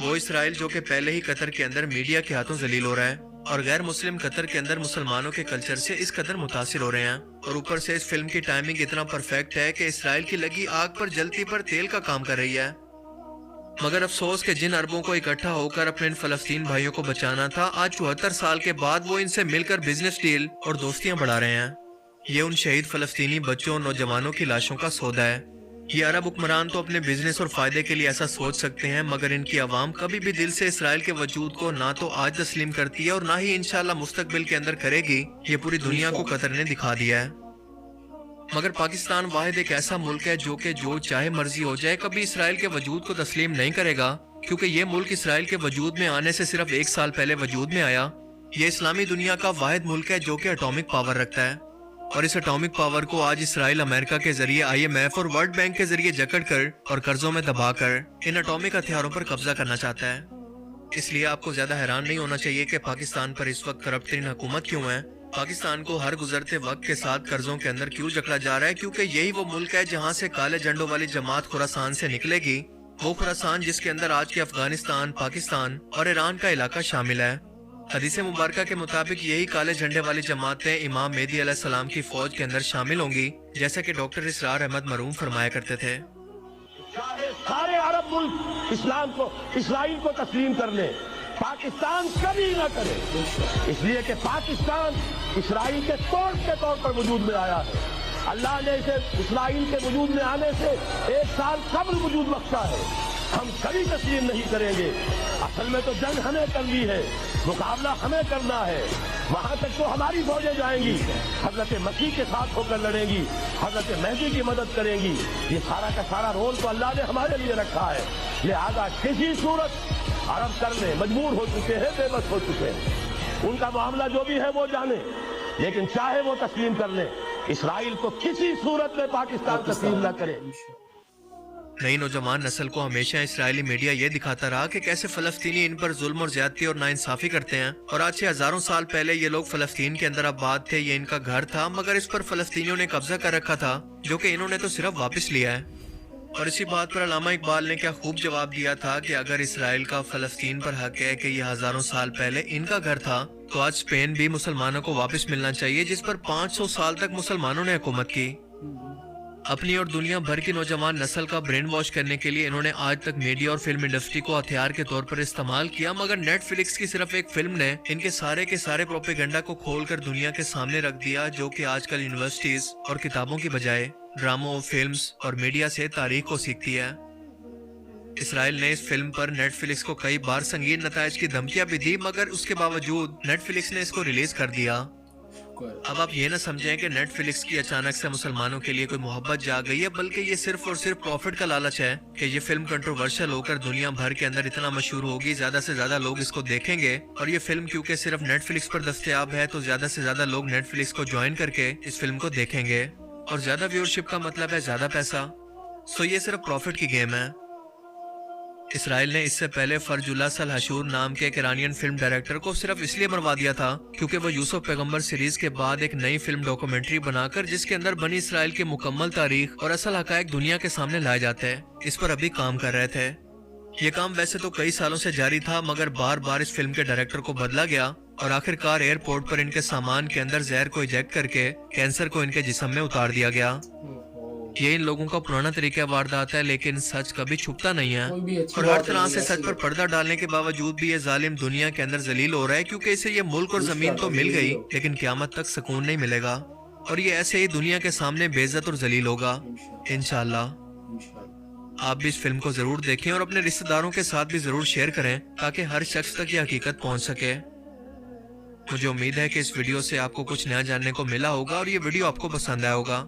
وہ اسرائیل جو کہ پہلے ہی قطر کے اندر میڈیا کے ہاتھوں ذلیل ہو رہا ہے اور غیر مسلم قطر کے اندر مسلمانوں کے کلچر سے اس قدر متاثر ہو رہے ہیں، اور اوپر سے اس فلم کی ٹائمنگ اتنا پرفیکٹ ہے کہ اسرائیل کی لگی آگ پر جلتی پر تیل کا کام کر رہی ہے۔ مگر افسوس کہ جن عربوں کو اکٹھا ہو کر اپنے ان فلسطین بھائیوں کو بچانا تھا، آج 74 سال کے بعد وہ ان سے مل کر بزنس ڈیل اور دوستیاں بڑھا رہے ہیں۔ یہ ان شہید فلسطینی بچوں اور نوجوانوں کی لاشوں کا سودا ہے۔ یہ عرب حکمران تو اپنے بزنس اور فائدے کے لیے ایسا سوچ سکتے ہیں، مگر ان کی عوام کبھی بھی دل سے اسرائیل کے وجود کو نہ تو آج تسلیم کرتی ہے اور نہ ہی انشاءاللہ مستقبل کے اندر کرے گی۔ یہ پوری دنیا کو قطر نے دکھا دیا ہے۔ مگر پاکستان واحد ایک ایسا ملک ہے جو کہ جو چاہے مرضی ہو جائے کبھی اسرائیل کے وجود کو تسلیم نہیں کرے گا، کیونکہ یہ ملک اسرائیل کے وجود میں آنے سے صرف 1 سال پہلے وجود میں آیا۔ یہ اسلامی دنیا کا واحد ملک ہے جو کہ اٹامک پاور رکھتا ہے، اور اس اٹامک پاور کو آج اسرائیل امریکہ کے ذریعے IMF اور ورلڈ بینک کے ذریعے جکڑ کر اور قرضوں میں دبا کر ان اٹامک ہتھیاروں پر قبضہ کرنا چاہتا ہے۔ اس لیے آپ کو زیادہ حیران نہیں ہونا چاہیے کہ پاکستان پر اس وقت کرپٹ ترین حکومت کیوں ہے۔ پاکستان کو ہر گزرتے وقت کے ساتھ قرضوں کے اندر کیوں جکڑا جا رہا ہے، کیونکہ یہی وہ ملک ہے جہاں سے کالے جھنڈوں والی جماعت خراسان سے نکلے گی، وہ خراسان جس کے اندر آج کے افغانستان، پاکستان اور ایران کا علاقہ شامل ہے۔ حدیث مبارکہ کے مطابق یہی کالے جھنڈے والی جماعتیں امام مہدی علیہ السلام کی فوج کے اندر شامل ہوں گی، جیسا کہ ڈاکٹر اسرار احمد مرحوم فرمایا کرتے تھے۔ سارے عرب ملک اسلام کو، اسرائیل کو تسلیم کر لیں، پاکستان کبھی نہ کرے، اس لیے کہ پاکستان اسرائیل کے توڑ کے طور پر وجود میں آیا ہے۔ اللہ نے اسے اسرائیل کے وجود میں آنے سے 1 سال قبل وجود بخشا ہے۔ ہم کبھی تسلیم نہیں کریں گے۔ اصل میں تو جنگ ہمیں کرنی ہے، مقابلہ ہمیں کرنا ہے۔ وہاں تک تو ہماری فوجیں جائیں گی، حضرت مسیح کے ساتھ ہو کر لڑیں گی، حضرت مہدی کی مدد کریں گی۔ یہ سارا کا سارا رول تو اللہ نے ہمارے لیے رکھا ہے، لہذا کسی صورت عرب کرنے مجبور ہو چکے ہیں، بے بس ہو چکے ہیں۔ ان کا معاملہ جو بھی ہے وہ جانے، لیکن چاہے وہ تسلیم کر لیں، اسرائیل کو کسی صورت میں پاکستان تسلیم نہ کرے۔ نئی نوجوان نسل کو ہمیشہ اسرائیلی میڈیا یہ دکھاتا رہا کہ کیسے فلسطینی ان پر ظلم اور زیادتی اور ناانصافی کرتے ہیں، اور آج سے ہزاروں سال پہلے یہ لوگ فلسطین کے اندر آباد تھے، یہ ان کا گھر تھا، مگر اس پر فلسطینیوں نے قبضہ کر رکھا تھا، جو کہ انہوں نے تو صرف واپس لیا ہے۔ اور اسی بات پر علامہ اقبال نے کیا خوب جواب دیا تھا کہ اگر اسرائیل کا فلسطین پر حق ہے کہ یہ ہزاروں سال پہلے ان کا گھر تھا، تو آج اسپین بھی مسلمانوں کو واپس ملنا چاہیے جس پر 500 سال تک مسلمانوں نے حکومت کی۔ اپنی اور دنیا بھر کی نوجوان نسل کا برین واش کرنے کے لیے انہوں نے آج تک میڈیا اور فلم انڈسٹری کو ہتھیار کے طور پر استعمال کیا، مگر نیٹ فلکس کی صرف ایک فلم نے ان کے سارے پروپیگنڈا کو کھول کر دنیا کے سامنے رکھ دیا، جو کہ آج کل یونیورسٹیز اور کتابوں کی بجائے ڈراموں، فلمز اور میڈیا سے تاریخ کو سیکھتی ہے۔ اسرائیل نے اس فلم پر نیٹ فلکس کو کئی بار سنگین نتائج کی دھمکیاں بھی دی، مگر اس کے باوجود نیٹ فلکس نے اس کو ریلیز کر دیا۔ اب آپ یہ نہ سمجھیں کہ نیٹ فلکس کی اچانک سے مسلمانوں کے لیے کوئی محبت جا گئی ہے، بلکہ یہ صرف اور صرف پروفٹ کا لالچ ہے کہ یہ فلم کنٹروورشل ہو کر دنیا بھر کے اندر اتنا مشہور ہوگی، زیادہ سے زیادہ لوگ اس کو دیکھیں گے، اور یہ فلم کیونکہ صرف نیٹ فلکس پر دستیاب ہے تو زیادہ سے زیادہ لوگ نیٹ فلکس کو جوائن کر کے اس فلم کو دیکھیں گے، اور زیادہ ویورشپ کا مطلب ہے زیادہ پیسہ، سو یہ صرف پروفٹ کی گیم ہے۔ اسرائیل نے اس سے پہلے فرج اللہ سلحشور نام کے ایک ایرانین فلم ڈائریکٹر کو صرف اس لیے مروا دیا تھا کیونکہ وہ یوسف پیغمبر سیریز کے بعد ایک نئی فلم ڈاکومنٹری بنا کر جس کے اندر بنی اسرائیل کی مکمل تاریخ اور اصل حقائق دنیا کے سامنے لائے جاتے ہیں، اس پر ابھی کام کر رہے تھے۔ یہ کام ویسے تو کئی سالوں سے جاری تھا، مگر بار بار اس فلم کے ڈائریکٹر کو بدلا گیا، اور آخرکار ایئرپورٹ پر ان کے سامان کے اندر زہر کو ایجیکٹ کر کے کینسر کو ان کے جسم میں اتار دیا گیا۔ یہ ان لوگوں کا پرانا طریقہ واردات ہے، لیکن سچ کبھی چھپتا نہیں ہے، اور ہر طرح سے سچ پر پردہ ڈالنے کے باوجود بھی یہ ظالم دنیا کے اندر ذلیل ہو رہا ہے، کیونکہ اسے یہ ملک اور زمین تو مل گئی لیکن قیامت تک سکون نہیں ملے گا، اور یہ ایسے ہی دنیا کے سامنے بے عزت اور ذلیل ہوگا انشاءاللہ۔ آپ بھی اس فلم کو ضرور دیکھیں اور اپنے رشتہ داروں کے ساتھ بھی ضرور شیئر کریں تاکہ ہر شخص تک یہ حقیقت پہنچ سکے۔ مجھے امید ہے کہ اس ویڈیو سے آپ کو کچھ نیا جاننے کو ملا ہوگا اور یہ ویڈیو آپ کو پسند آیا ہوگا۔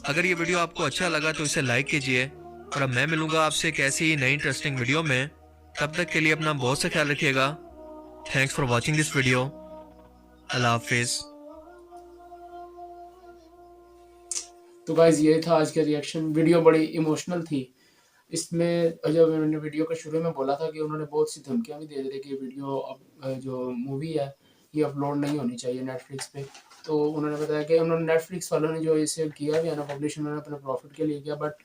اگر یہ ویڈیو آپ کو اچھا لگا تو اسے لائک کیجئے، اور اب میں ملوں گا آپ سے ایک ایسی ہی نئی انٹرسٹنگ ویڈیو میں، تب تک کے لیے اپنا بہت سا خیال رکھیے گا۔ Thanks for watching this video. اللہ حافظ۔ تو گائز یہ تھا آج کا ریئیکشن، ویڈیو بڑی ایموشنل تھی۔ اس میں جب انہوں نے ویڈیو کا شروع میں بولا تھا کہ انہوں نے بہت سی دھمکیاں بھی دے دی کہ ویڈیو جو مووی ہے یہ اپلوڈ نہیں ہونی چاہیے نیٹ فلکس پہ، تو انہوں نے بتایا کہ انہوں نے نیٹ فلکس والوں نے جو اسے کیا بھی ہے نا پبلش، انہوں نے اپنے پروفٹ کے لیے کیا، بٹ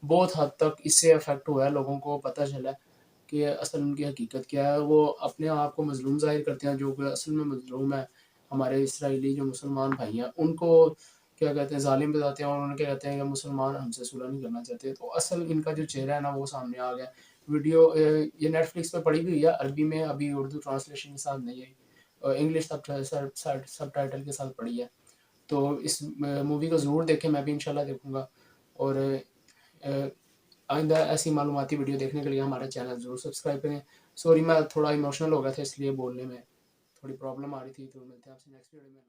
بہت حد تک اس سے افیکٹ ہوا ہے، لوگوں کو پتہ چلا ہے کہ اصل ان کی حقیقت کیا ہے. وہ اپنے آپ کو مظلوم ظاہر کرتے ہیں، جو کہ اصل میں مظلوم ہے ہمارے اسرائیلی جو مسلمان بھائی ہیں، ان کو کیا کہتے ہیں ظالم بتاتے ہیں، اور ان کے کہتے ہیں کہ مسلمان ہم سے صلح نہیں کرنا چاہتے. تو اصل ان کا جو چہرہ ہے نا وہ سامنے آ گیا. ویڈیو یہ نیٹ فلکس پہ پڑی ہوئی ہے عربی میں، ابھی اردو ٹرانسلیشن کے ساتھ نہیں آئی، انگلش سب ٹائٹل کے ساتھ پڑی ہے. تو اس مووی کو ضرور دیکھیں، میں بھی انشاءاللہ دیکھوں گا. اور آئندہ ایسی معلوماتی ویڈیو دیکھنے کے لیے ہمارا چینل ضرور سبسکرائب کریں. سوری میں تھوڑا ایموشنل ہو گیا تھا، اس لیے بولنے میں تھوڑی پرابلم آ رہی تھی. تو ملتے ہیں آپ سے نیکسٹ ویڈیو میں.